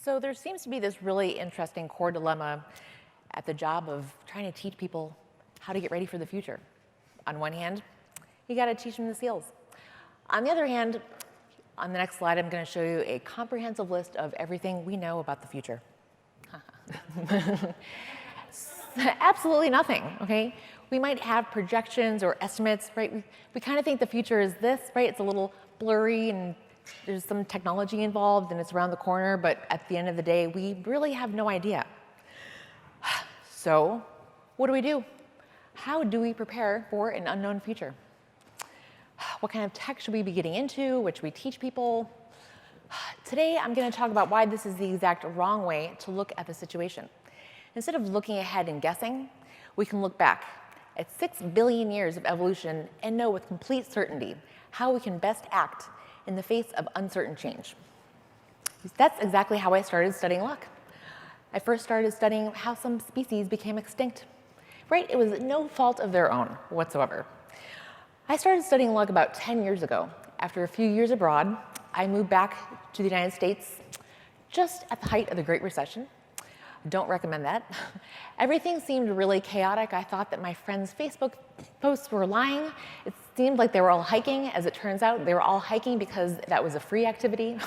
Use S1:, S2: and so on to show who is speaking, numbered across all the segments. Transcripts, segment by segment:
S1: So there seems to be this really interesting core dilemma at the job of trying to teach people how to get ready for the future. On one hand, you got to teach them the skills. On the other hand, on the next slide, I'm going to show you a comprehensive list of everything we know about the future. Absolutely nothing, okay? We might have projections or estimates, right? We kind of think the future is this, right? It's a little blurry and there's some technology involved and it's around the corner, but at the end of the day, we really have no idea. So what do we do? How do we prepare for an unknown future? What kind of tech should we be getting into? What should we teach people? Today, I'm going to talk about why this is the exact wrong way to look at the situation. Instead of looking ahead and guessing, we can look back at 6 billion years of evolution and know with complete certainty how we can best act in the face of uncertain change. That's exactly how I started studying luck. I first started studying how some species became extinct. Right? It was no fault of their own whatsoever. I started studying luck about 10 years ago. After a few years abroad, I moved back to the United States just at the height of the Great Recession. Don't recommend that. Everything seemed really chaotic. I thought that my friends' Facebook posts were lying. It seemed like they were all hiking. As it turns out, they were all hiking because that was a free activity.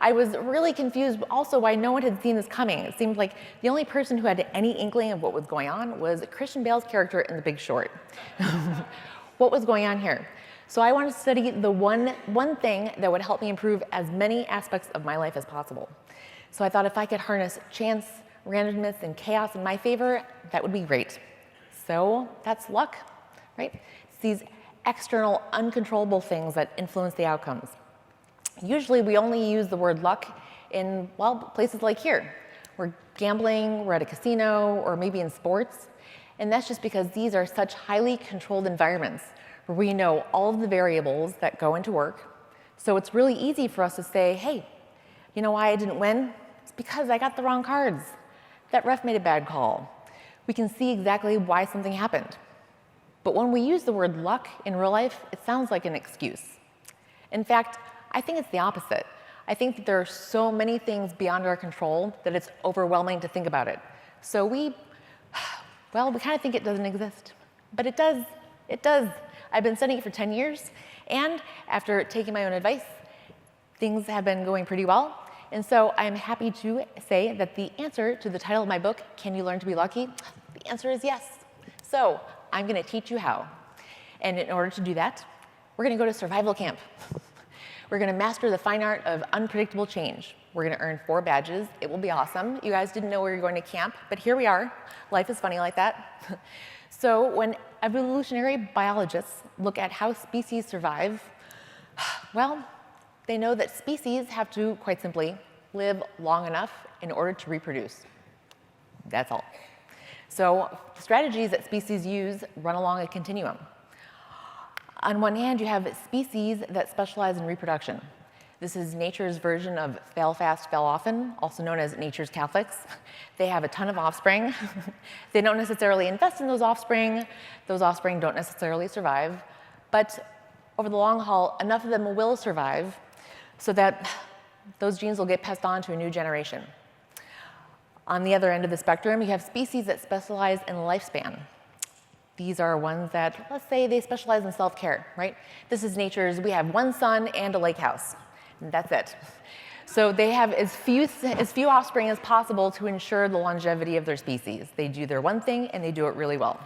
S1: I was really confused also why no one had seen this coming. It seemed like the only person who had any inkling of what was going on was Christian Bale's character in The Big Short. What was going on here? So I wanted to study the one thing that would help me improve as many aspects of my life as possible. So I thought if I could harness chance, randomness, and chaos in my favor, that would be great. So that's luck, right? It's these external, uncontrollable things that influence the outcomes. Usually we only use the word luck in, well, places like here. We're gambling, we're at a casino, or maybe in sports. And that's just because these are such highly controlled environments where we know all of the variables that go into work. So it's really easy for us to say, hey, you know why I didn't win? It's because I got the wrong cards. That ref made a bad call. We can see exactly why something happened. But when we use the word luck in real life, it sounds like an excuse. In fact, I think it's the opposite. I think that there are so many things beyond our control that it's overwhelming to think about it. So we kind of think it doesn't exist. But it does. It does. I've been studying it for 10 years, and after taking my own advice, things have been going pretty well. And so I'm happy to say that the answer to the title of my book, Can You Learn to Be Lucky? The answer is yes. So I'm going to teach you how. And in order to do that, we're going to go to survival camp. We're going to master the fine art of unpredictable change. We're going to earn 4 badges. It will be awesome. You guys didn't know we were going to camp, but here we are. Life is funny like that. So when evolutionary biologists look at how species survive, well, they know that species have to, quite simply, live long enough in order to reproduce. That's all. So strategies that species use run along a continuum. On one hand, you have species that specialize in reproduction. This is nature's version of fail fast, fail often, also known as nature's Catholics. They have a ton of offspring. They don't necessarily invest in those offspring. Those offspring don't necessarily survive. But over the long haul, enough of them will survive so that those genes will get passed on to a new generation. On the other end of the spectrum, you have species that specialize in lifespan. These are ones that, let's say, they specialize in self-care, right? This is nature's, we have one sun and a lake house, and that's it. So they have as few offspring as possible to ensure the longevity of their species. They do their one thing, and they do it really well.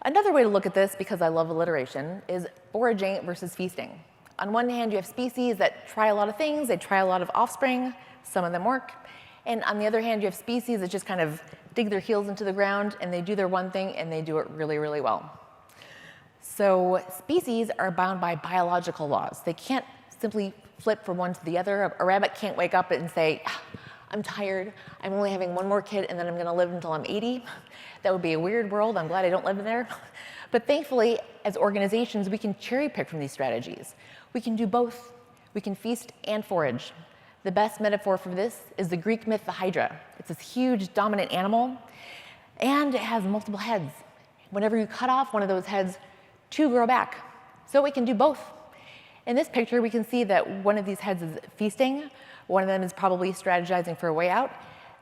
S1: Another way to look at this, because I love alliteration, is foraging versus feasting. On one hand, you have species that try a lot of things, they try a lot of offspring, some of them work. And on the other hand, you have species that just kind of dig their heels into the ground and they do their one thing and they do it really, really well. So species are bound by biological laws. They can't simply flip from one to the other. A rabbit can't wake up and say, I'm tired, I'm only having one more kid and then I'm going to live until I'm 80. That would be a weird world. I'm glad I don't live in there. But thankfully, as organizations, we can cherry pick from these strategies. We can do both. We can feast and forage. The best metaphor for this is the Greek myth, the Hydra. It's this huge, dominant animal, and it has multiple heads. Whenever you cut off one of those heads, 2 grow back. So we can do both. In this picture, we can see that one of these heads is feasting, one of them is probably strategizing for a way out,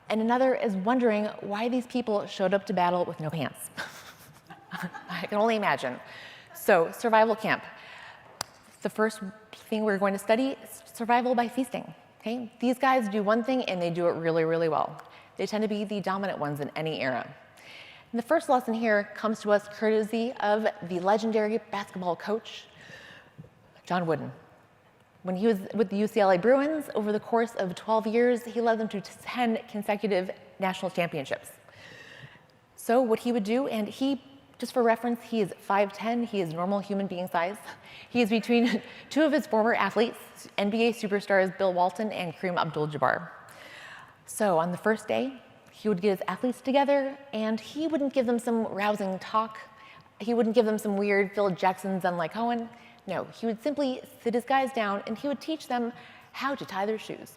S1: and another is wondering why these people showed up to battle with no pants. I can only imagine. So, survival camp. The first thing we're going to study is survival by feasting. Okay? These guys do one thing and they do it really, really well. They tend to be the dominant ones in any era. And the first lesson here comes to us courtesy of the legendary basketball coach, John Wooden. When he was with the UCLA Bruins, over the course of 12 years, he led them to 10 consecutive national championships. So what he would do, and he, just for reference, he is 5'10", he is normal human being size. He is between two of his former athletes, NBA superstars Bill Walton and Kareem Abdul-Jabbar. So on the first day, he would get his athletes together, and he wouldn't give them some rousing talk. He wouldn't give them some weird Phil Jackson's Unlike Cohen. No, he would simply sit his guys down, and he would teach them how to tie their shoes.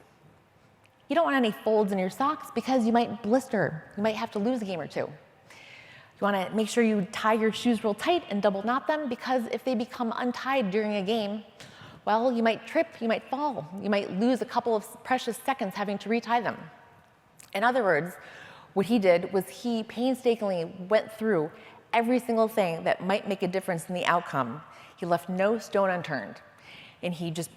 S1: You don't want any folds in your socks because you might blister. You might have to lose a game or two. You want to make sure you tie your shoes real tight and double knot them, because if they become untied during a game, well, you might trip, you might fall, you might lose a couple of precious seconds having to retie them. In other words, what he did was he painstakingly went through every single thing that might make a difference in the outcome. He left no stone unturned. And he just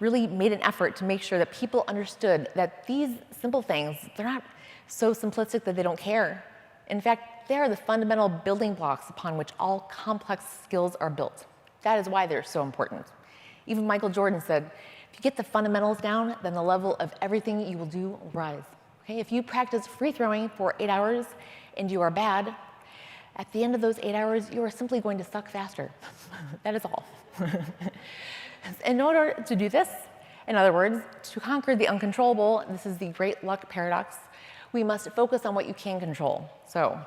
S1: really made an effort to make sure that people understood that these simple things, they're not so simplistic that they don't care. In fact, they are the fundamental building blocks upon which all complex skills are built. That is why they're so important. Even Michael Jordan said, if you get the fundamentals down, then the level of everything you will do will rise. Okay? If you practice free throwing for 8 hours and you are bad, at the end of those 8 hours, you are simply going to suck faster. That is all. In order to do this, in other words, to conquer the uncontrollable, and this is the great luck paradox, we must focus on what you can control. So,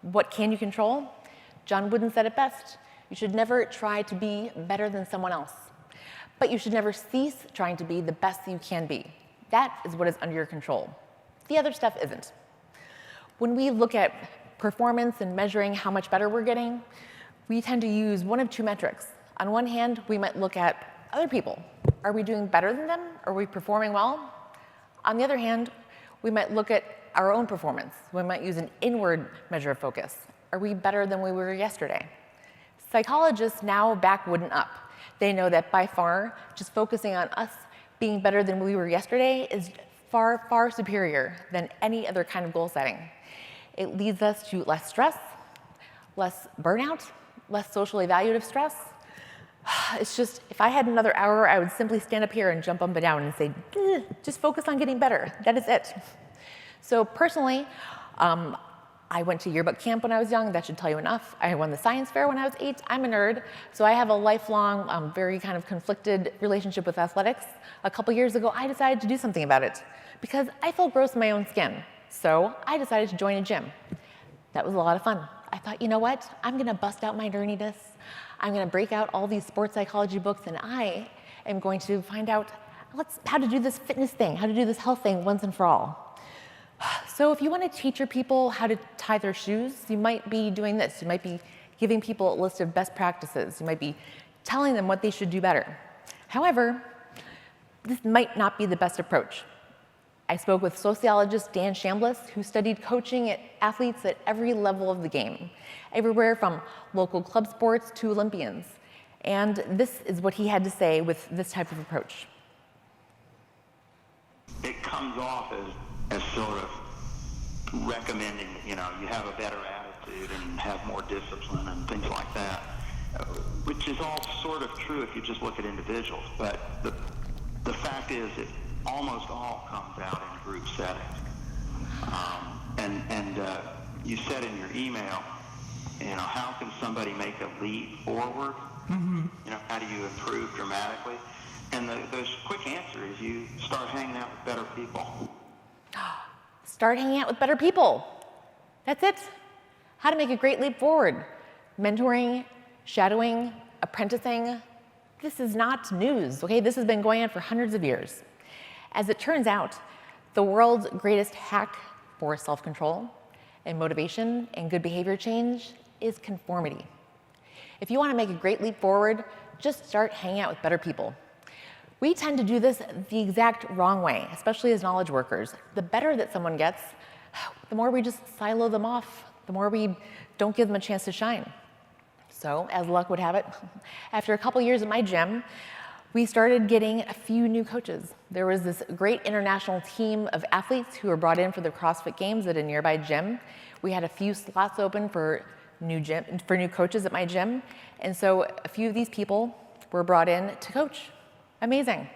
S1: what can you control? John Wooden said it best. You should never try to be better than someone else, but you should never cease trying to be the best you can be. That is what is under your control. The other stuff isn't. When we look at performance and measuring how much better we're getting, we tend to use one of two metrics. On one hand, we might look at other people. Are we doing better than them? Are we performing well? On the other hand, we might look at our own performance. We might use an inward measure of focus. Are we better than we were yesterday? Psychologists now back Wooden up. They know that by far, just focusing on us being better than we were yesterday is far, far superior than any other kind of goal setting. It leads us to less stress, less burnout, less social evaluative stress. It's just, if I had another hour, I would simply stand up here and jump up and down and say, just focus on getting better. That is it. So personally, I went to yearbook camp when I was young. That should tell you enough. I won the science fair when I was 8. I'm a nerd, so I have a lifelong, very kind of conflicted relationship with athletics. A couple years ago, I decided to do something about it because I felt gross in my own skin. So I decided to join a gym. That was a lot of fun. I thought, you know what? I'm going to bust out my nerdiness. I'm going to break out all these sports psychology books, and I am going to find out how to do this fitness thing, how to do this health thing once and for all. So if you want to teach your people how to tie their shoes, you might be doing this. You might be giving people a list of best practices. You might be telling them what they should do better. However, this might not be the best approach. I spoke with sociologist Dan Chambliss, who studied coaching at athletes at every level of the game, everywhere from local club sports to Olympians. And this is what he had to say with this type of approach.
S2: It comes off as sort of recommending, you have a better attitude and have more discipline and things like that, which is all sort of true if you just look at individuals. But the fact is it almost all comes out in group settings. And you said in your email, how can somebody make a leap forward? Mm-hmm. How do you improve dramatically? And the quick answer is you start hanging out with better people.
S1: Start hanging out with better people. That's it. How to make a great leap forward. Mentoring, shadowing, apprenticing. This is not news, okay? This has been going on for hundreds of years. As it turns out, the world's greatest hack for self-control and motivation and good behavior change is conformity. If you want to make a great leap forward, just start hanging out with better people. We tend to do this the exact wrong way, especially as knowledge workers. The better that someone gets, the more we just silo them off, the more we don't give them a chance to shine. So, as luck would have it, after a couple years at my gym, we started getting a few new coaches. There was this great international team of athletes who were brought in for the CrossFit Games at a nearby gym. We had a few slots open for new coaches at my gym, and so a few of these people were brought in to coach. Amazing.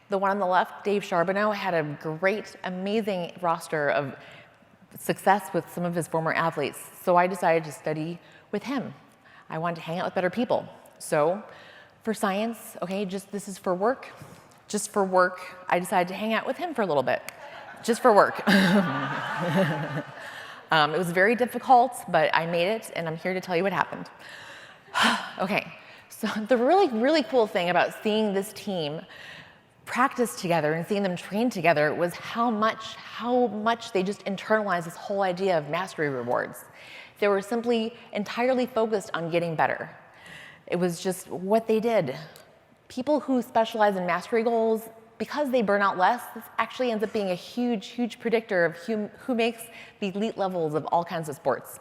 S1: The one on the left, Dave Charbonneau, had a great, amazing roster of success with some of his former athletes. So I decided to study with him. I wanted to hang out with better people. So for science, okay, this is for work. Just for work, I decided to hang out with him for a little bit. Just for work. It was very difficult, but I made it, and I'm here to tell you what happened. Okay, so the really, really cool thing about seeing this team practice together and seeing them train together was how much they just internalized this whole idea of mastery rewards. They were simply entirely focused on getting better. It was just what they did. People who specialize in mastery goals, because they burn out less, this actually ends up being a huge, huge predictor of who makes the elite levels of all kinds of sports.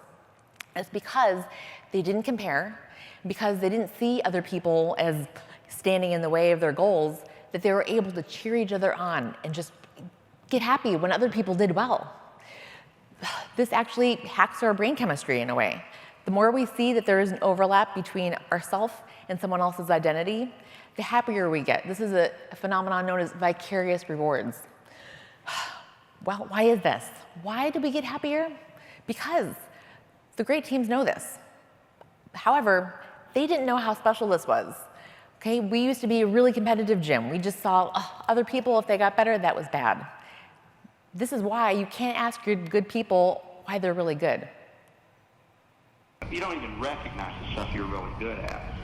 S1: It's because they didn't compare, because they didn't see other people as standing in the way of their goals, that they were able to cheer each other on and just get happy when other people did well. This actually hacks our brain chemistry in a way. The more we see that there is an overlap between ourselves and someone else's identity, the happier we get. This is a phenomenon known as vicarious rewards. Well, why is this? Why do we get happier? Because the great teams know this. However, they didn't know how special this was. Okay, we used to be a really competitive gym. We just saw other people, if they got better, that was bad. This is why you can't ask your good people why they're really good.
S2: You don't even recognize the stuff you're really good at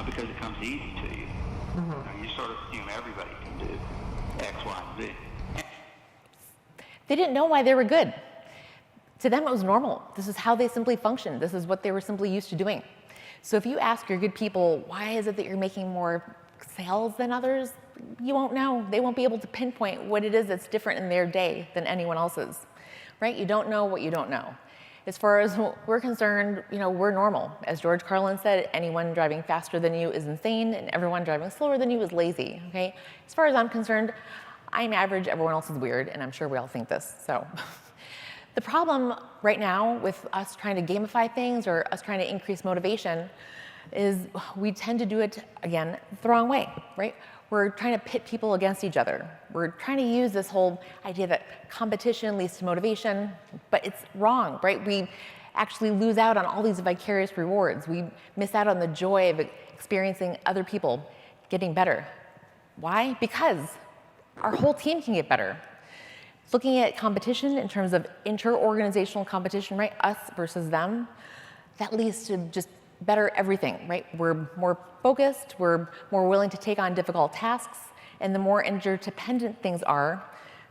S2: because it comes easy to you. Mm-hmm. You sort of assume everybody can do X, Y, and Z.
S1: They didn't know why they were good. To them, it was normal. This is how they simply functioned. This is what they were simply used to doing. So if you ask your good people, why is it that you're making more sales than others? You won't know. They won't be able to pinpoint what it is that's different in their day than anyone else's, right? You don't know what you don't know. As far as we're concerned, we're normal. As George Carlin said, anyone driving faster than you is insane, and everyone driving slower than you is lazy, okay? As far as I'm concerned, I'm average, everyone else is weird, and I'm sure we all think this, so. The problem right now with us trying to gamify things or us trying to increase motivation is we tend to do it, again, the wrong way, right? We're trying to pit people against each other. We're trying to use this whole idea that competition leads to motivation, but it's wrong, right? We actually lose out on all these vicarious rewards. We miss out on the joy of experiencing other people getting better. Why? Because our whole team can get better. Looking at competition in terms of inter-organizational competition, right? Us versus them, that leads to just better everything, right? We're more focused, we're more willing to take on difficult tasks, and the more interdependent things are,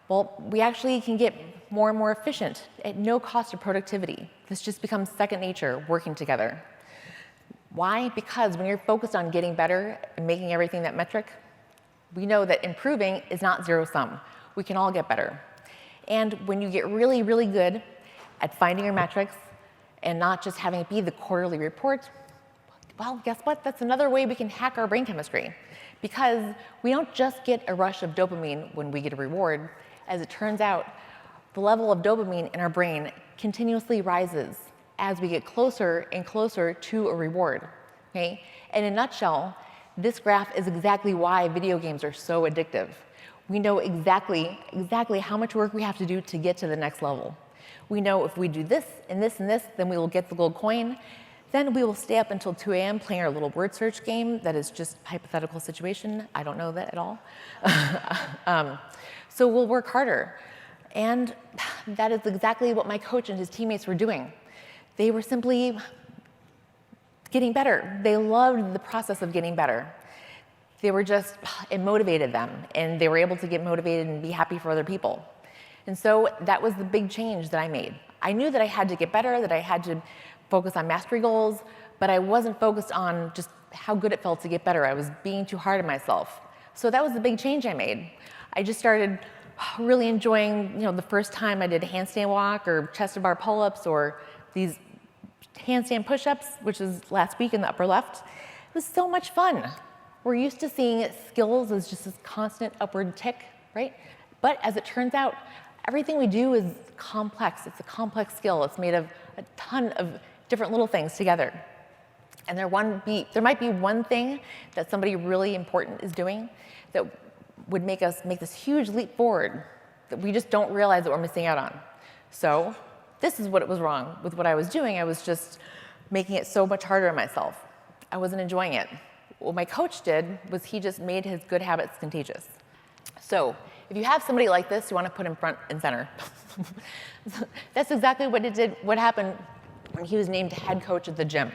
S1: well, we actually can get more and more efficient at no cost of productivity. This just becomes second nature, working together. Why? Because when you're focused on getting better and making everything that metric, we know that improving is not zero sum. We can all get better. And when you get really, really good at finding your metrics and not just having it be the quarterly report, well, guess what? That's another way we can hack our brain chemistry. Because we don't just get a rush of dopamine when we get a reward. As it turns out, the level of dopamine in our brain continuously rises as we get closer and closer to a reward. Okay? In a nutshell, this graph is exactly why video games are so addictive. We know exactly how much work we have to do to get to the next level. We know if we do this and this and this, then we will get the gold coin. Then we will stay up until 2 a.m. playing our little word search game that is just a hypothetical situation. I don't know that at all. So we'll work harder. And that is exactly what my coach and his teammates were doing. They were simply getting better. They loved the process of getting better. It motivated them, and they were able to get motivated and be happy for other people. And so that was the big change that I made. I knew that I had to get better, that I had to focus on mastery goals, but I wasn't focused on just how good it felt to get better. I was being too hard on myself. So that was the big change I made. I just started really enjoying, the first time I did a handstand walk or chest to bar pull-ups or these handstand push-ups, which is last week in the upper left. It was so much fun. We're used to seeing skills as just this constant upward tick, right? But as it turns out, everything we do is complex. It's a complex skill. It's made of a ton of different little things together. And there might be one thing that somebody really important is doing that would make us make this huge leap forward that we just don't realize that we're missing out on. So this is what was wrong with what I was doing. I was just making it so much harder on myself. I wasn't enjoying it. What my coach did was he just made his good habits contagious. So if you have somebody like this, you want to put him front and center. That's exactly what happened when he was named head coach at the gym.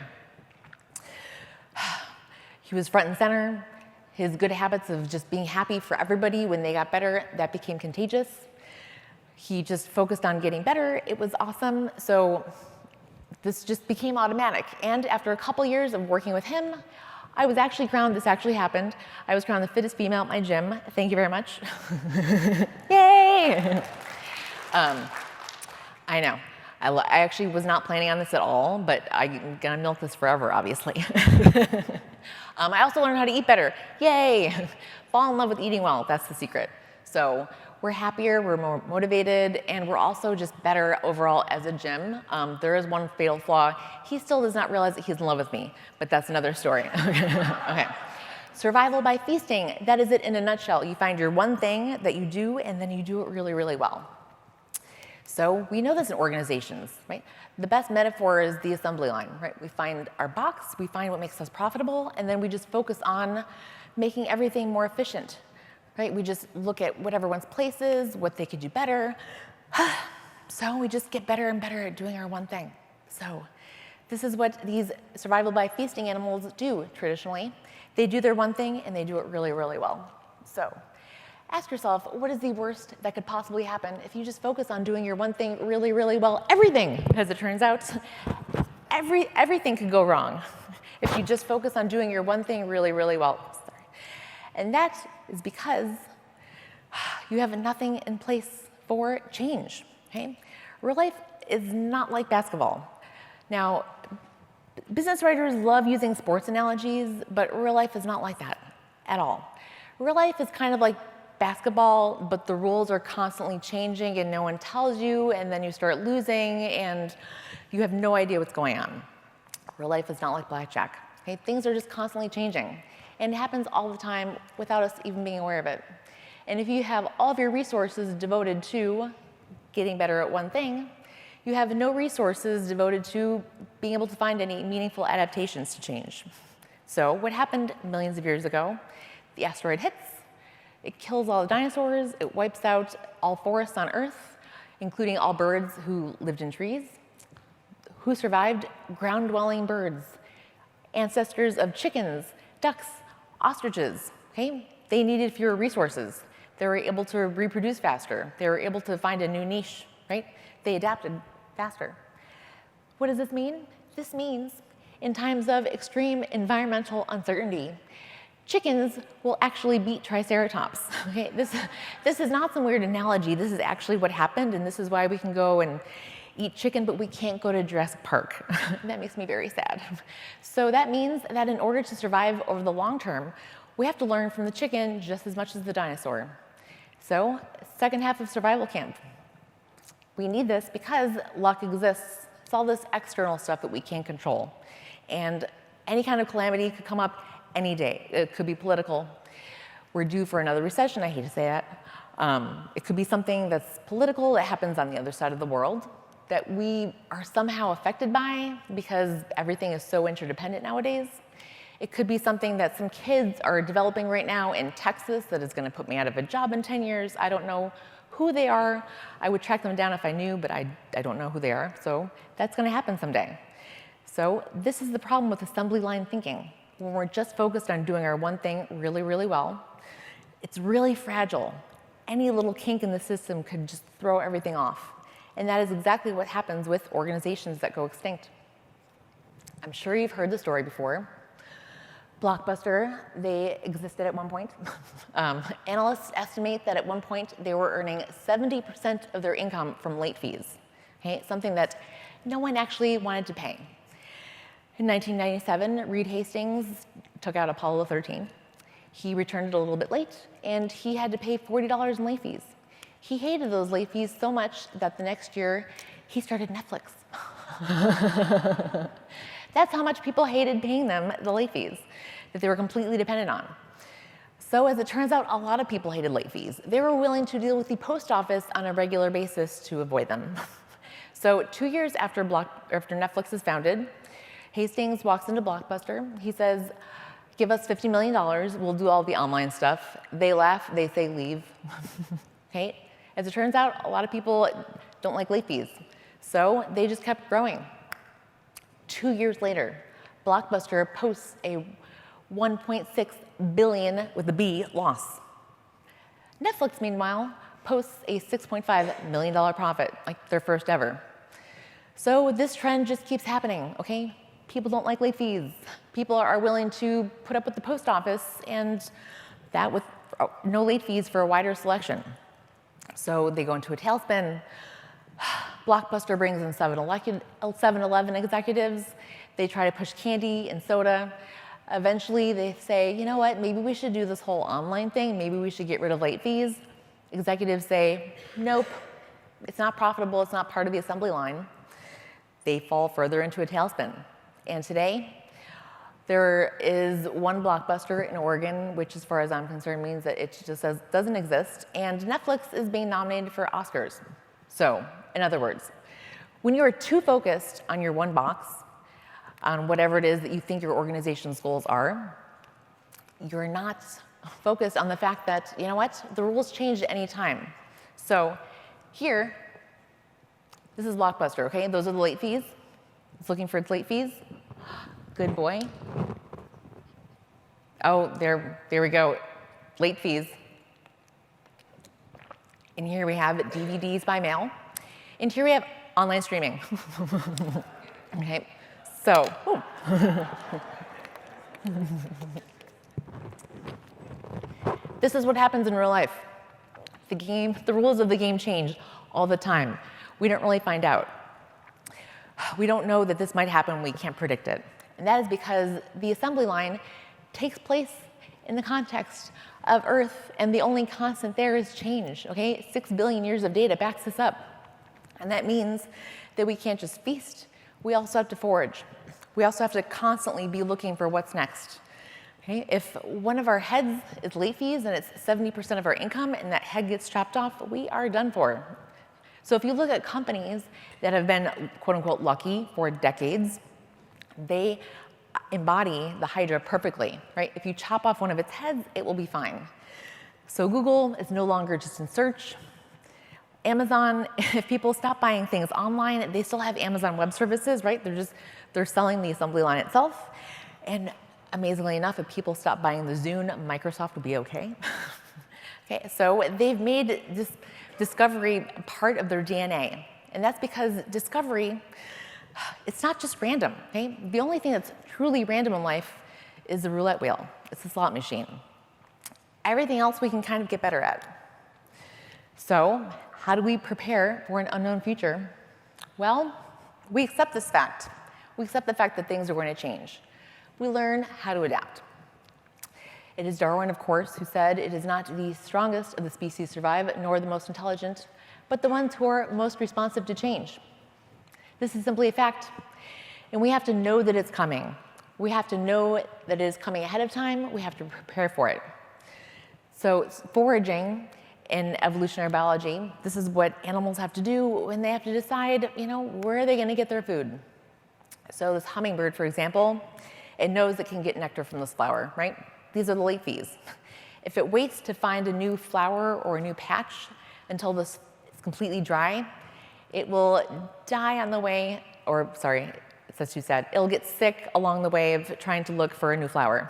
S1: He was front and center. His good habits of just being happy for everybody when they got better, that became contagious. He just focused on getting better. It was awesome. So this just became automatic. And after a couple years of working with him, I was actually crowned, this actually happened, I was crowned the fittest female at my gym. Thank you very much. Yay! I know. I actually was not planning on this at all, but I'm gonna milk this forever, obviously. I also learned how to eat better. Yay! Fall in love with eating well, that's the secret. So we're happier, we're more motivated, and we're also just better overall as a gym. There is one fatal flaw. He still does not realize that he's in love with me, but that's another story. Okay. Survival by feasting, that is it in a nutshell. You find your one thing that you do, and then you do it really, really well. So we know this in organizations, right? The best metaphor is the assembly line, right? We find our box, we find what makes us profitable, and then we just focus on making everything more efficient, right? We just look at what everyone's place is, what they could do better. So we just get better and better at doing our one thing. So this is what these survival by feasting animals do traditionally. They do their one thing and they do it really, really well. So ask yourself, what is the worst that could possibly happen if you just focus on doing your one thing really, really well? Everything, as it turns out. Everything could go wrong if you just focus on doing your one thing really, really well. Sorry. And that is because you have nothing in place for change. Okay? Real life is not like basketball. Now, business writers love using sports analogies, but real life is not like that at all. Real life is kind of like basketball, but the rules are constantly changing and no one tells you, and then you start losing and you have no idea what's going on. Real life is not like blackjack. Okay? Things are just constantly changing, and it happens all the time without us even being aware of it. And if you have all of your resources devoted to getting better at one thing, you have no resources devoted to being able to find any meaningful adaptations to change. So what happened millions of years ago? The asteroid hits, it kills all the dinosaurs, it wipes out all forests on Earth, including all birds who lived in trees. Who survived? Ground-dwelling birds, ancestors of chickens, ducks, ostriches. Okay? They needed fewer resources. They were able to reproduce faster. They were able to find a new niche, right? They adapted faster. What does this mean? This means in times of extreme environmental uncertainty, chickens will actually beat triceratops. Okay? This is not some weird analogy. This is actually what happened, and this is why we can go and eat chicken, but we can't go to Jurassic Park. That makes me very sad. So that means that in order to survive over the long term, we have to learn from the chicken just as much as the dinosaur. So, second half of survival camp. We need this because luck exists. It's all this external stuff that we can't control. And any kind of calamity could come up any day. It could be political. We're due for another recession, I hate to say that. It could be something that's political that happens on the other side of the world that we are somehow affected by because everything is so interdependent nowadays. It could be something that some kids are developing right now in Texas that is going to put me out of a job in 10 years. I don't know who they are. I would track them down if I knew, but I don't know who they are. So that's going to happen someday. So this is the problem with assembly line thinking. When we're just focused on doing our one thing really, really well, it's really fragile. Any little kink in the system could just throw everything off. And that is exactly what happens with organizations that go extinct. I'm sure you've heard the story before. Blockbuster, they existed at one point. Analysts estimate that at one point they were earning 70% of their income from late fees, okay? Something that no one actually wanted to pay. In 1997, Reed Hastings took out Apollo 13. He returned it a little bit late, and he had to pay $40 in late fees. He hated those late fees so much that the next year he started Netflix. That's how much people hated paying them the late fees that they were completely dependent on. So as it turns out, a lot of people hated late fees. They were willing to deal with the post office on a regular basis to avoid them. So 2 years after Netflix is founded, Hastings walks into Blockbuster. He says, give us $50 million, we'll do all the online stuff. They laugh, they say leave. Okay? As it turns out, a lot of people don't like late fees. So they just kept growing. 2 years later, Blockbuster posts a $1.6 billion with a B loss. Netflix, meanwhile, posts a $6.5 million profit, like their first ever. So this trend just keeps happening, okay? People don't like late fees. People are willing to put up with the post office and that with no late fees for a wider selection. So they go into a tailspin. Blockbuster brings in 7-Eleven executives. They try to push candy and soda. Eventually they say, you know what, maybe we should do this whole online thing. Maybe we should get rid of late fees. Executives say, nope, it's not profitable. It's not part of the assembly line. They fall further into a tailspin. And today, there is one Blockbuster in Oregon, which as far as I'm concerned means that it just doesn't exist. And Netflix is being nominated for Oscars. So, in other words, when you are too focused on your one box, on whatever it is that you think your organization's goals are, you're not focused on the fact that, you know what, the rules change at any time. So here, this is Blockbuster, okay? Those are the late fees. It's looking for its late fees. Good boy. Oh, there we go. Late fees. And here we have DVDs by mail. And here we have online streaming. Okay, so, this is what happens in real life. The rules of the game change all the time. We don't really find out. We don't know that this might happen, we can't predict it. And that is because the assembly line takes place in the context of Earth, and the only constant there is change, okay? 6 billion years of data backs this up. And that means that we can't just feast, we also have to forage. We also have to constantly be looking for what's next. Okay? If one of our heads is late fees and it's 70% of our income and that head gets chopped off, we are done for. So if you look at companies that have been quote unquote lucky for decades, they embody the Hydra perfectly, right? If you chop off one of its heads, it will be fine. So Google is no longer just in search. Amazon, if people stop buying things online, they still have Amazon Web Services, right? They're selling the assembly line itself. And amazingly enough, if people stop buying the Zune, Microsoft will be okay. Okay, so they've made this discovery part of their DNA. And that's because discovery, it's not just random, okay? The only thing that's truly random in life is the roulette wheel. It's the slot machine. Everything else we can kind of get better at. So how do we prepare for an unknown future? Well, we accept this fact. We accept the fact that things are going to change. We learn how to adapt. It is Darwin, of course, who said it is not the strongest of the species survive, nor the most intelligent, but the ones who are most responsive to change. This is simply a fact, and we have to know that it's coming. We have to know that it is coming ahead of time. We have to prepare for it. So foraging in evolutionary biology, this is what animals have to do when they have to decide, where are they going to get their food? So this hummingbird, for example, it knows it can get nectar from this flower, right? These are the late fees. If it waits to find a new flower or a new patch until this is completely dry, it will die on the way, or sorry, that's too sad. It'll get sick along the way of trying to look for a new flower.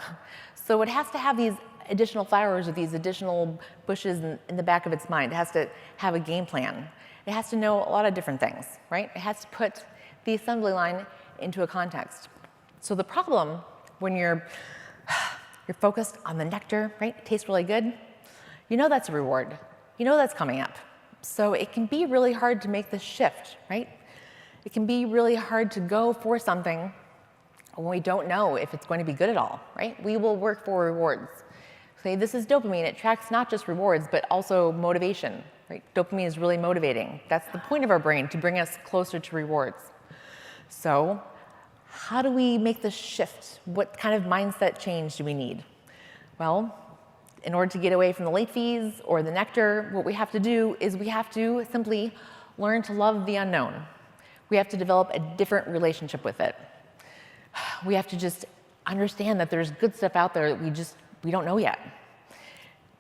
S1: So it has to have these additional flowers or these additional bushes in the back of its mind. It has to have a game plan. It has to know a lot of different things, right? It has to put the assembly line into a context. So the problem when you're You're focused on the nectar, right? It tastes really good. You know that's a reward. You know that's coming up. So it can be really hard to make this shift, right? It can be really hard to go for something when we don't know if it's going to be good at all, right? We will work for rewards. Say this is dopamine. It tracks not just rewards, but also motivation, right? Dopamine is really motivating. That's the point of our brain, to bring us closer to rewards. So how do we make this shift? What kind of mindset change do we need? Well, in order to get away from the late fees or the nectar, what we have to do is we have to simply learn to love the unknown. We have to develop a different relationship with it. We have to just understand that there's good stuff out there that we don't know yet.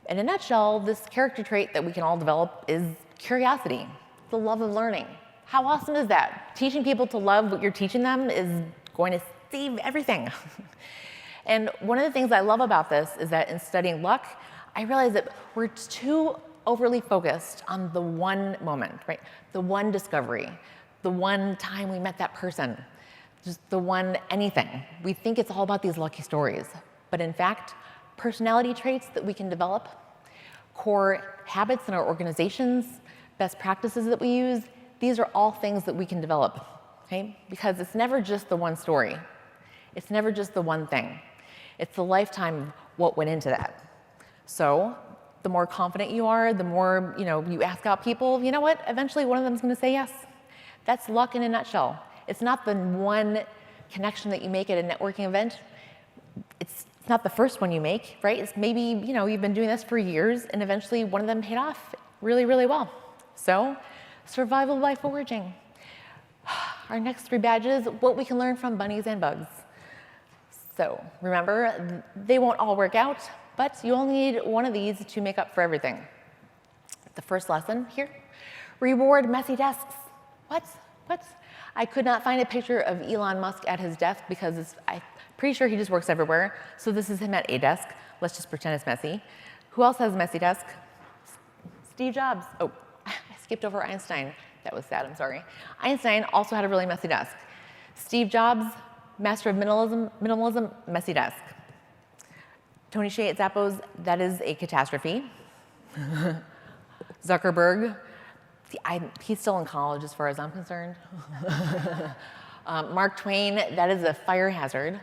S1: In a nutshell, this character trait that we can all develop is curiosity, the love of learning. How awesome is that? Teaching people to love what you're teaching them is going to save everything. And one of the things I love about this is that in studying luck, I realized that we're too overly focused on the one moment, right? The one discovery, the one time we met that person, just the one anything. We think it's all about these lucky stories. But in fact, personality traits that we can develop, core habits in our organizations, best practices that we use, these are all things that we can develop, okay? Because it's never just the one story. It's never just the one thing. It's the lifetime of what went into that. So the more confident you are, the more you ask out people, you know what? Eventually one of them is going to say yes. That's luck in a nutshell. It's not the one connection that you make at a networking event. It's not the first one you make, right? It's maybe you've been doing this for years, and eventually one of them paid off really, really well. So survival by foraging. Our next 3 badges, what we can learn from bunnies and bugs. So remember, they won't all work out, but you only need one of these to make up for everything. The first lesson here, reward messy desks. What? I could not find a picture of Elon Musk at his desk because I'm pretty sure he just works everywhere. So this is him at a desk. Let's just pretend it's messy. Who else has a messy desk? Steve Jobs. Oh, I skipped over Einstein. That was sad, I'm sorry. Einstein also had a really messy desk. Steve Jobs, master of minimalism, messy desk. Tony Hsieh at Zappos, that is a catastrophe. Zuckerberg, he's still in college as far as I'm concerned. Mark Twain, that is a fire hazard.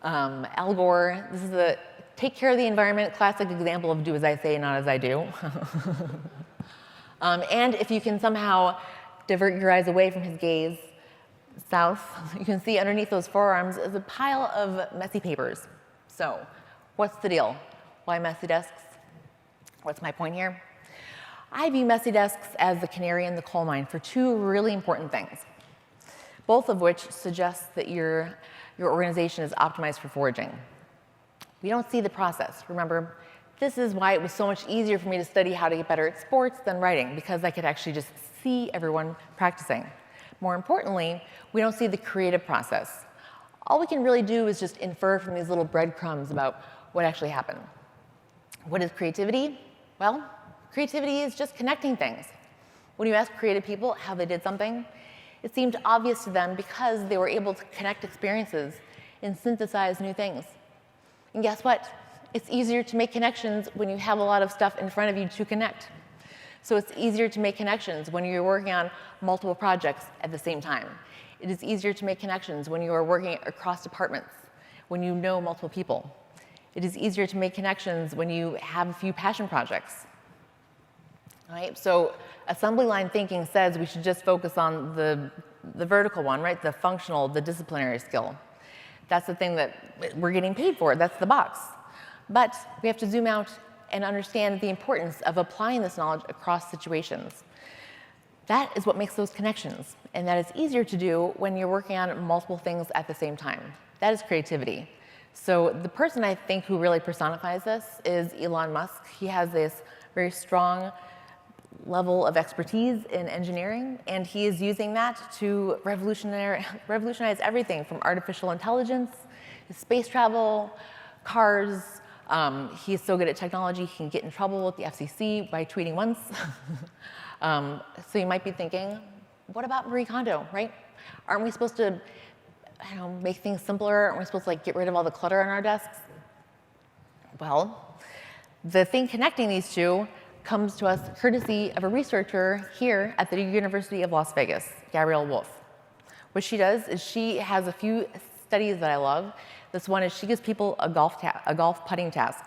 S1: Al Gore, this is a take care of the environment, classic example of do as I say, not as I do. And if you can somehow divert your eyes away from his gaze south, you can see underneath those forearms is a pile of messy papers. So what's the deal? Why messy desks? What's my point here? I view messy desks as the canary in the coal mine for 2 really important things, both of which suggest that your organization is optimized for foraging. We don't see the process. Remember, this is why it was so much easier for me to study how to get better at sports than writing, because I could actually just see everyone practicing. More importantly, we don't see the creative process. All we can really do is just infer from these little breadcrumbs about what actually happened. What is creativity? Well, creativity is just connecting things. When you ask creative people how they did something, it seemed obvious to them because they were able to connect experiences and synthesize new things. And guess what? It's easier to make connections when you have a lot of stuff in front of you to connect. So it's easier to make connections when you're working on multiple projects at the same time. It is easier to make connections when you are working across departments, when you know multiple people. It is easier to make connections when you have a few passion projects. Right? So assembly line thinking says we should just focus on the vertical one, right? The functional, the disciplinary skill. That's the thing that we're getting paid for. That's the box. But we have to zoom out and understand the importance of applying this knowledge across situations. That is what makes those connections. And that is easier to do when you're working on multiple things at the same time. That is creativity. So the person I think who really personifies this is Elon Musk. He has this very strong level of expertise in engineering, and he is using that to revolutionize everything from artificial intelligence, space travel, cars. He is so good at technology, he can get in trouble with the FCC by tweeting once. So you might be thinking, what about Marie Kondo, right? Aren't we supposed to make things simpler? Aren't we supposed to get rid of all the clutter on our desks? Well, the thing connecting these two comes to us courtesy of a researcher here at the University of Las Vegas, Gabrielle Wolf. What she does is she has a few studies that I love. This one is she gives people a golf putting task.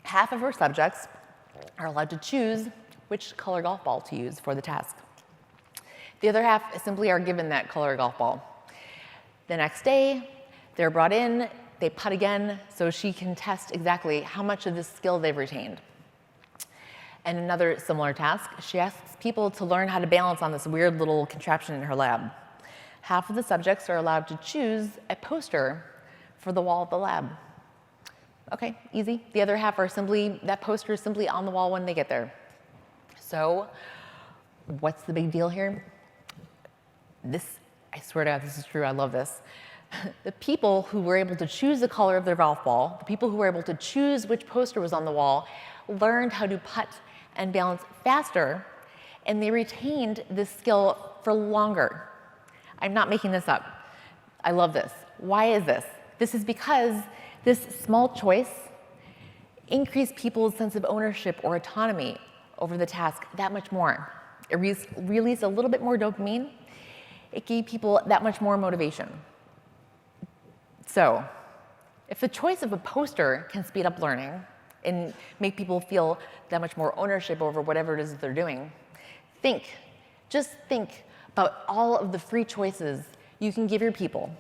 S1: Half of her subjects are allowed to choose which color golf ball to use for the task. The other half simply are given that color golf ball. The next day, they're brought in, they putt again, so she can test exactly how much of this skill they've retained. And another similar task, she asks people to learn how to balance on this weird little contraption in her lab. Half of the subjects are allowed to choose a poster for the wall of the lab. Okay, easy. The other half are simply, that poster is simply on the wall when they get there. So, what's the big deal here? This, I swear to God, this is true, I love this. The people who were able to choose the color of their golf ball, the people who were able to choose which poster was on the wall, learned how to putt and balance faster, and they retained this skill for longer. I'm not making this up. I love this. Why is this? This is because this small choice increased people's sense of ownership or autonomy over the task that much more. It released a little bit more dopamine. It gave people that much more motivation. So, if the choice of a poster can speed up learning and make people feel that much more ownership over whatever it is that they're doing, just think about all of the free choices you can give your people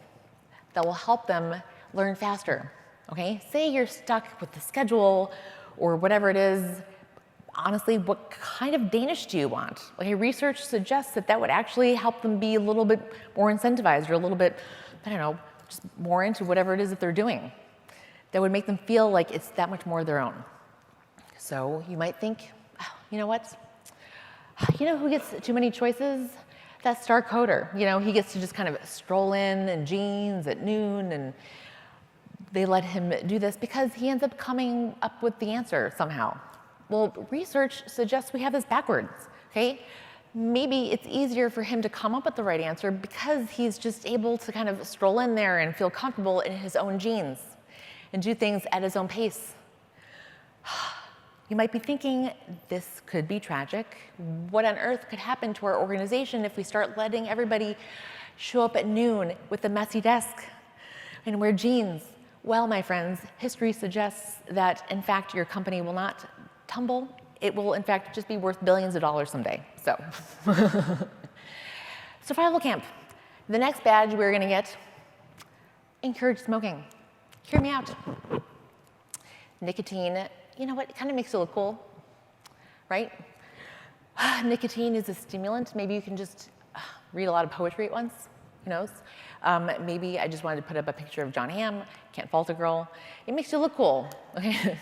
S1: that will help them learn faster, okay? Say you're stuck with the schedule or whatever it is. Honestly, what kind of Danish do you want? Okay, research suggests that that would actually help them be a little bit more incentivized or a little bit, I don't know, just more into whatever it is that they're doing. That would make them feel like it's that much more their own. So you might think, oh, you know what? You know who gets too many choices? That star coder. You know, he gets to just kind of stroll in jeans at noon, and they let him do this because he ends up coming up with the answer somehow. Well, research suggests we have this backwards, okay? Maybe it's easier for him to come up with the right answer because he's just able to kind of stroll in there and feel comfortable in his own jeans and do things at his own pace. You might be thinking, this could be tragic. What on earth could happen to our organization if we start letting everybody show up at noon with a messy desk and wear jeans? Well, my friends, history suggests that, in fact, your company will not tumble. It will, in fact, just be worth billions of dollars someday. So, survival camp. The next badge we're going to get, encourage smoking. Hear me out. Nicotine, you know what? It kind of makes you look cool, right? Nicotine is a stimulant. Maybe you can just read a lot of poetry at once. Who knows? Maybe I just wanted to put up a picture of John Hamm. Can't fault a girl. It makes you look cool. Okay.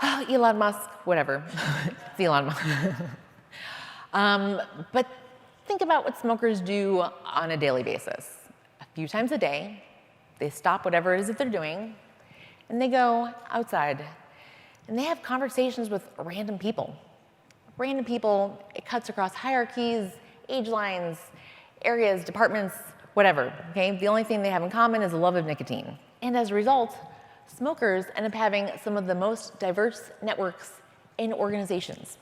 S1: Elon Musk, whatever. It's Elon Musk. But think about what smokers do on a daily basis. A few times a day, they stop whatever it is that they're doing, and they go outside, and they have conversations with random people. Random people, it cuts across hierarchies, age lines, areas, departments, whatever, okay? The only thing they have in common is a love of nicotine. And as a result, smokers end up having some of the most diverse networks in organizations.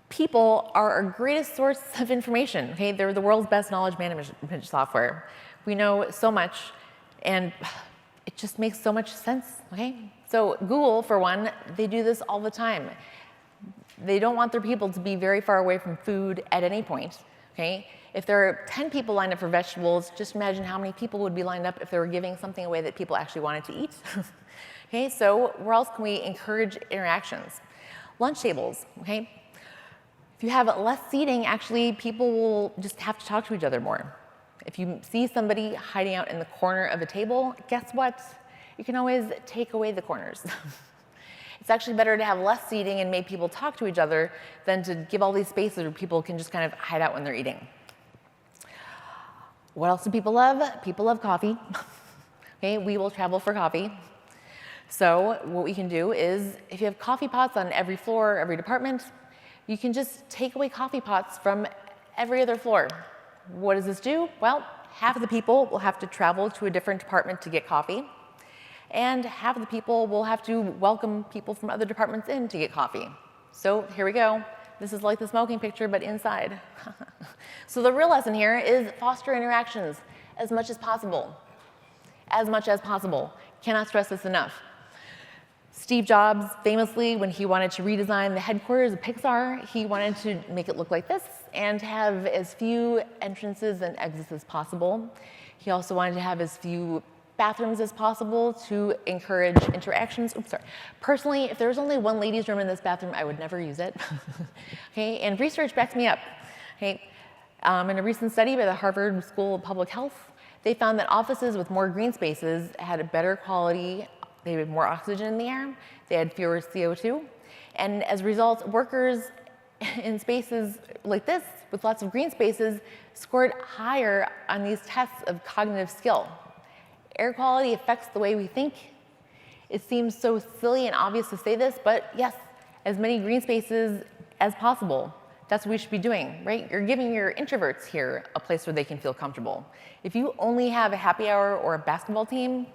S1: People are our greatest source of information, okay? They're the world's best knowledge management software. We know so much, and it just makes so much sense, okay? So Google, for one, they do this all the time. They don't want their people to be very far away from food at any point, okay? If there are 10 people lined up for vegetables, just imagine how many people would be lined up if they were giving something away that people actually wanted to eat. Okay, so where else can we encourage interactions? Lunch tables, okay? If you have less seating, actually, people will just have to talk to each other more. If you see somebody hiding out in the corner of a table, guess what? You can always take away the corners. It's actually better to have less seating and make people talk to each other than to give all these spaces where people can just kind of hide out when they're eating. What else do people love? People love coffee. Okay, we will travel for coffee. So what we can do is, if you have coffee pots on every floor, every department, you can just take away coffee pots from every other floor. What does this do? Well, half of the people will have to travel to a different department to get coffee. and half of the people will have to welcome people from other departments in to get coffee. So here we go. This is like the smoking picture, but inside. So the real lesson here is foster interactions as much as possible. As much as possible. Cannot stress this enough. Steve Jobs, famously, when he wanted to redesign the headquarters of Pixar, he wanted to make it look like this and have as few entrances and exits as possible. He also wanted to have as few bathrooms as possible to encourage interactions. Oops, sorry. Personally, if there was only one ladies' room in this bathroom, I would never use it. Okay, and research backs me up. Okay, in a recent study by the Harvard School of Public Health, they found that offices with more green spaces had a better quality, they had more oxygen in the air, they had fewer CO2, and as a result, workers in spaces like this, with lots of green spaces, scored higher on these tests of cognitive skill. Air quality affects the way we think. It seems so silly and obvious to say this, but yes, as many green spaces as possible. That's what we should be doing, right? You're giving your introverts here a place where they can feel comfortable. If you only have a happy hour or a basketball team,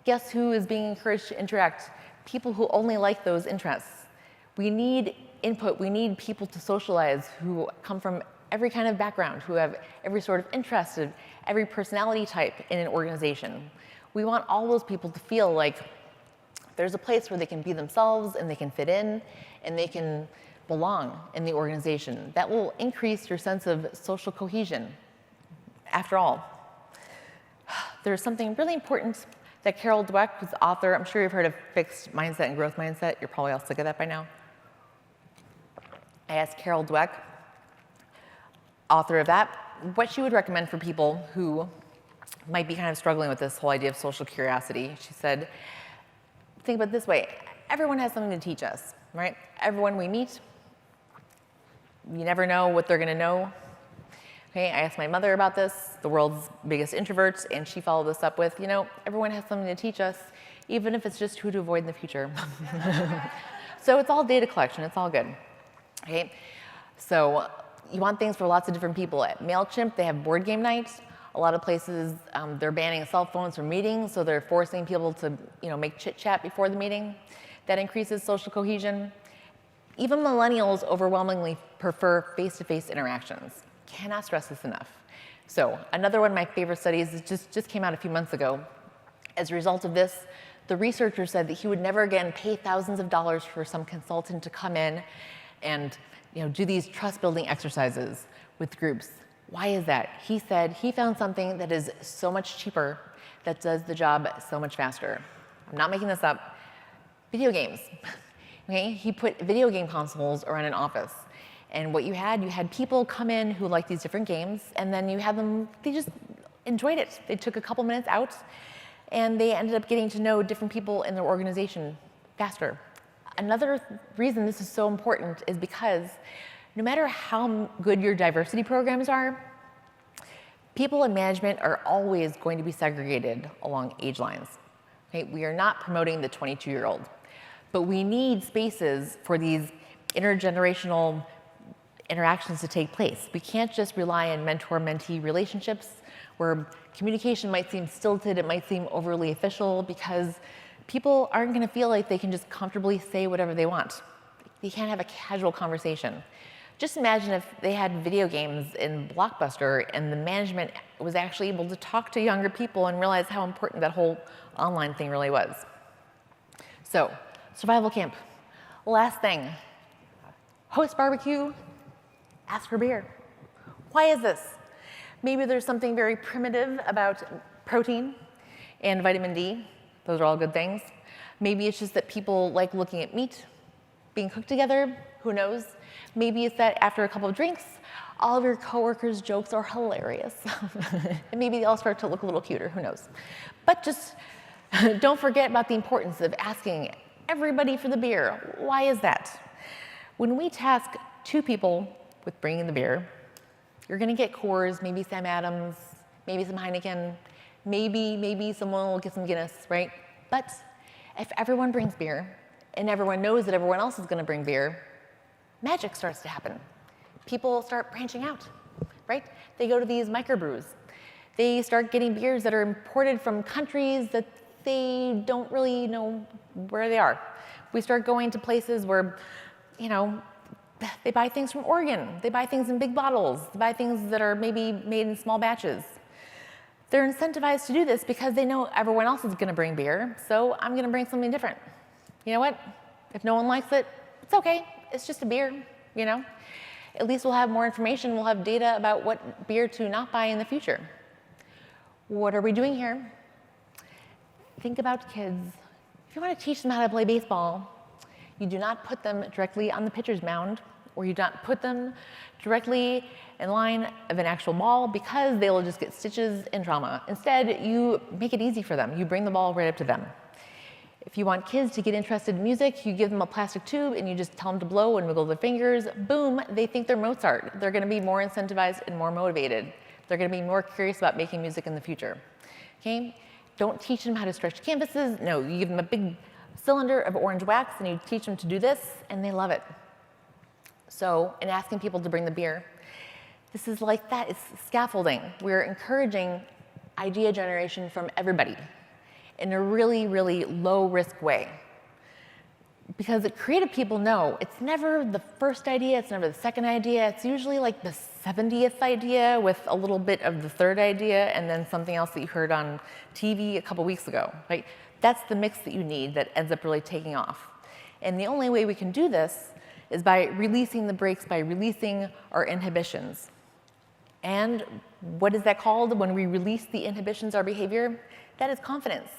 S1: guess who is being encouraged to interact? People who only like those interests. We need input. We need people to socialize who come from every kind of background, who have every sort of interest, every personality type in an organization. We want all those people to feel like there's a place where they can be themselves and they can fit in and they can belong in the organization. That will increase your sense of social cohesion. After all, there's something really important that Carol Dweck, who's the author, I'm sure you've heard of fixed mindset and growth mindset. You're probably all sick of that by now. I asked Carol Dweck, author of that, what she would recommend for people who might be kind of struggling with this whole idea of social curiosity. She said, think about it this way. Everyone has something to teach us, right? Everyone we meet, you never know what they're going to know. Okay, I asked my mother about this, the world's biggest introvert, and she followed this up with, everyone has something to teach us, even if it's just who to avoid in the future. So it's all data collection. It's all good. Okay, so you want things for lots of different people. At MailChimp, they have board game nights. A lot of places, they're banning cell phones from meetings, so they're forcing people to, make chit-chat before the meeting. That increases social cohesion. Even millennials overwhelmingly prefer face-to-face interactions. Cannot stress this enough. So another one of my favorite studies just came out a few months ago. As a result of this, the researcher said that he would never again pay thousands of dollars for some consultant to come in and do these trust-building exercises with groups. Why is that? He said he found something that is so much cheaper that does the job so much faster. I'm not making this up. Video games. Okay? He put video game consoles around an office. And what you had people come in who liked these different games, and then you had them, they just enjoyed it. They took a couple minutes out, and they ended up getting to know different people in their organization faster. Another reason this is so important is because no matter how good your diversity programs are, people in management are always going to be segregated along age lines. Okay? We are not promoting the 22-year-old, but we need spaces for these intergenerational interactions to take place. We can't just rely on mentor-mentee relationships where communication might seem stilted, it might seem overly official, because people aren't going to feel like they can just comfortably say whatever they want. You can't have a casual conversation. Just imagine if they had video games in Blockbuster and the management was actually able to talk to younger people and realize how important that whole online thing really was. So, survival camp. Last thing, host barbecue, ask for beer. Why is this? Maybe there's something very primitive about protein and vitamin D. Those are all good things. Maybe it's just that people like looking at meat being cooked together. Who knows? Maybe it's that after a couple of drinks, all of your coworkers' jokes are hilarious. And maybe they all start to look a little cuter. Who knows? But just don't forget about the importance of asking everybody for the beer. Why is that? When we task 2 people with bringing the beer, you're going to get Coors, maybe Sam Adams, maybe some Heineken, maybe someone will get some Guinness, right? But if everyone brings beer and everyone knows that everyone else is going to bring beer, magic starts to happen. People start branching out, right? They go to these microbrews. They start getting beers that are imported from countries that they don't really know where they are. We start going to places where, they buy things from Oregon. They buy things in big bottles. They buy things that are maybe made in small batches. They're incentivized to do this because they know everyone else is going to bring beer, so I'm going to bring something different. You know what? If no one likes it, it's okay. It's just a beer, At least we'll have more information. We'll have data about what beer to not buy in the future. What are we doing here? Think about kids. If you want to teach them how to play baseball, you do not put them directly on the pitcher's mound, or you do not put them directly in line of an actual ball because they will just get stitches and trauma. Instead, you make it easy for them. You bring the ball right up to them. If you want kids to get interested in music, you give them a plastic tube and you just tell them to blow and wiggle their fingers. Boom, they think they're Mozart. They're going to be more incentivized and more motivated. They're going to be more curious about making music in the future. Okay? Don't teach them how to stretch canvases. No, you give them a big cylinder of orange wax and you teach them to do this, and they love it. So, in asking people to bring the beer, this is like that. It's scaffolding. We're encouraging idea generation from everybody in a really, really low-risk way. Because the creative people know it's never the first idea, it's never the second idea, it's usually like the 70th idea with a little bit of the third idea and then something else that you heard on TV a couple weeks ago, right? That's the mix that you need that ends up really taking off. And the only way we can do this is by releasing the brakes, by releasing our inhibitions. And what is that called when we release the inhibitions of our behavior? That is confidence.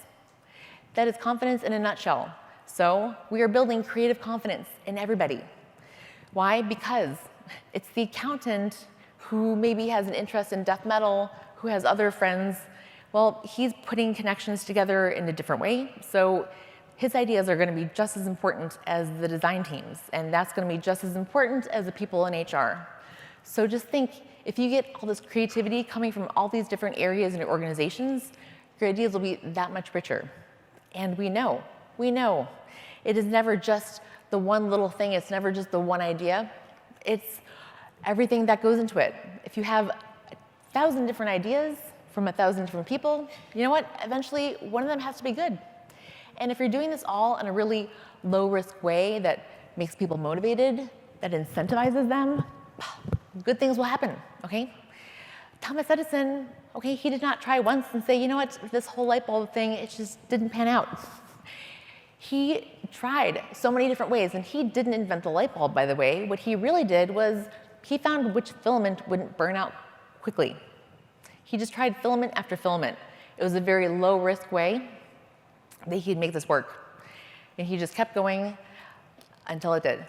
S1: That is confidence in a nutshell. So we are building creative confidence in everybody. Why? Because it's the accountant who maybe has an interest in death metal, who has other friends. Well, he's putting connections together in a different way. So his ideas are going to be just as important as the design teams, and that's going to be just as important as the people in HR. So just think, if you get all this creativity coming from all these different areas and organizations, your ideas will be that much richer. And we know, it is never just the one little thing, it's never just the one idea, it's everything that goes into it. If you have 1,000 different ideas from 1,000 different people, you know what? Eventually, one of them has to be good. And if you're doing this all in a really low-risk way that makes people motivated, that incentivizes them, good things will happen, okay? Thomas Edison, okay, he did not try once and say, you know what, this whole light bulb thing, it just didn't pan out. He tried so many different ways, and he didn't invent the light bulb, by the way. What he really did was he found which filament wouldn't burn out quickly. He just tried filament after filament. It was a very low-risk way that he'd make this work. And he just kept going until it did.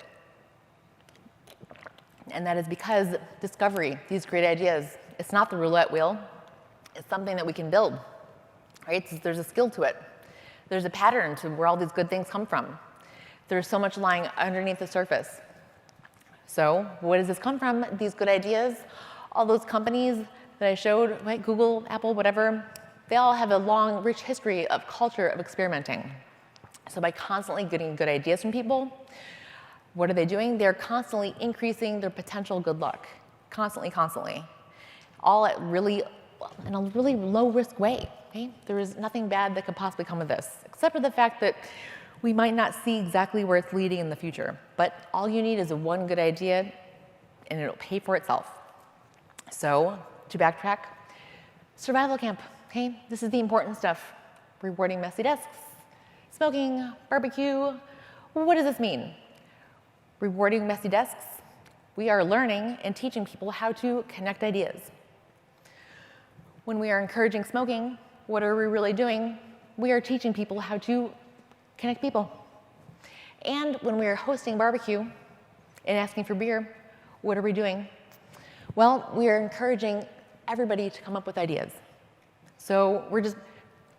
S1: And that is because discovery, these great ideas, it's not the roulette wheel. It's something that we can build, right? There's a skill to it. There's a pattern to where all these good things come from. There's so much lying underneath the surface. So where does this come from? These good ideas, all those companies that I showed, right? Google, Apple, whatever, they all have a long, rich history of culture of experimenting. So by constantly getting good ideas from people, what are they doing? They're constantly increasing their potential good luck. Constantly. All in a really low-risk way. Okay? There is nothing bad that could possibly come of this, except for the fact that we might not see exactly where it's leading in the future. But all you need is one good idea, and it'll pay for itself. So, to backtrack, survival camp. Okay? This is the important stuff. Rewarding messy desks, smoking, barbecue. What does this mean? Rewarding messy desks. We are learning and teaching people how to connect ideas. When we are encouraging smoking, what are we really doing? We are teaching people how to connect people. And when we are hosting barbecue and asking for beer, what are we doing? Well, we are encouraging everybody to come up with ideas. So we're just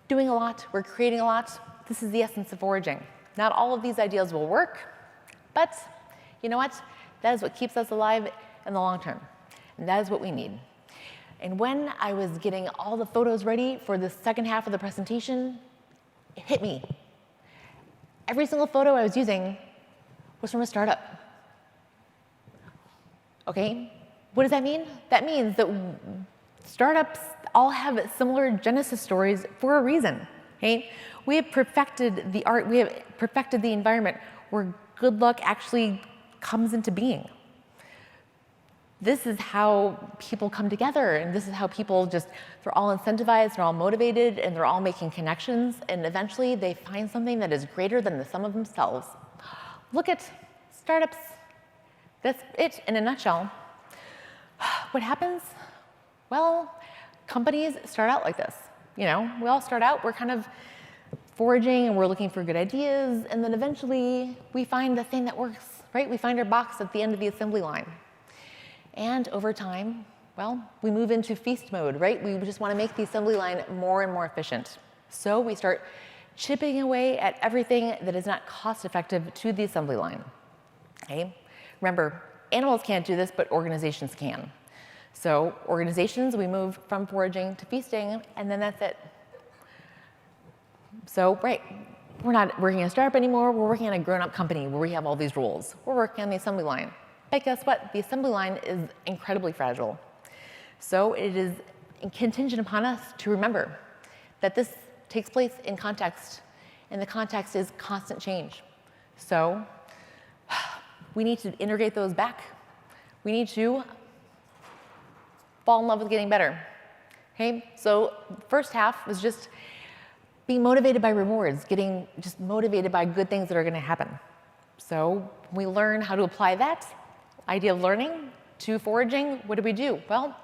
S1: doing a lot, we're creating a lot. This is the essence of foraging. Not all of these ideas will work, but you know what? That is what keeps us alive in the long term. And that is what we need. And when I was getting all the photos ready for the second half of the presentation, it hit me. Every single photo I was using was from a startup. Okay? What does that mean? That means that startups all have similar genesis stories for a reason. Okay? We have perfected the art, we have perfected the environment where good luck actually comes into being. This is how people come together, and this is how people they're all incentivized, they're all motivated, and they're all making connections, and eventually they find something that is greater than the sum of themselves. Look at startups. That's it in a nutshell. What happens? Well, companies start out like this. We all start out, we're kind of foraging and we're looking for good ideas, and then eventually we find the thing that works, right? We find our box at the end of the assembly line. And over time, well, we move into feast mode, right? We just want to make the assembly line more and more efficient. So we start chipping away at everything that is not cost effective to the assembly line. Okay? Remember, animals can't do this, but organizations can. So organizations, we move from foraging to feasting, and then that's it. So, right, we're not working in a startup anymore, we're working in a grown-up company where we have all these rules. We're working on the assembly line. But guess what? The assembly line is incredibly fragile. So it is contingent upon us to remember that this takes place in context, and the context is constant change. So we need to integrate those back. We need to fall in love with getting better. Okay? So the first half was just being motivated by rewards, getting just motivated by good things that are going to happen. So we learn how to apply that idea of learning to foraging. What do? Well,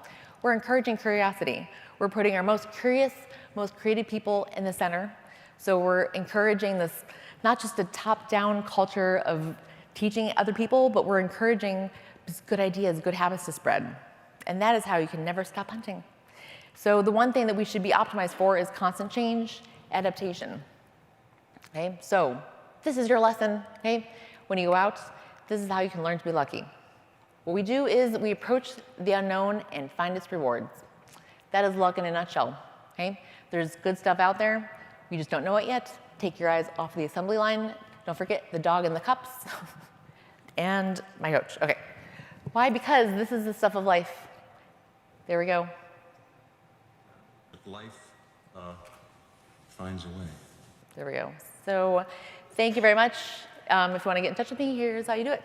S1: we're encouraging curiosity. We're putting our most curious, most creative people in the center. So we're encouraging this, not just a top-down culture of teaching other people, but we're encouraging just good ideas, good habits to spread. And that is how you can never stop hunting. So the one thing that we should be optimized for is constant change, adaptation. Okay, so this is your lesson. Okay, when you go out, this is how you can learn to be lucky. What we do is we approach the unknown and find its rewards. That is luck in a nutshell. Okay, there's good stuff out there. We just don't know it yet. Take your eyes off the assembly line. Don't forget the dog in the cups and my coach. Okay, why? Because this is the stuff of life. There we go.
S3: Life finds a way.
S1: There we go. So thank you very much. If you want to get in touch with me, here's how you do it.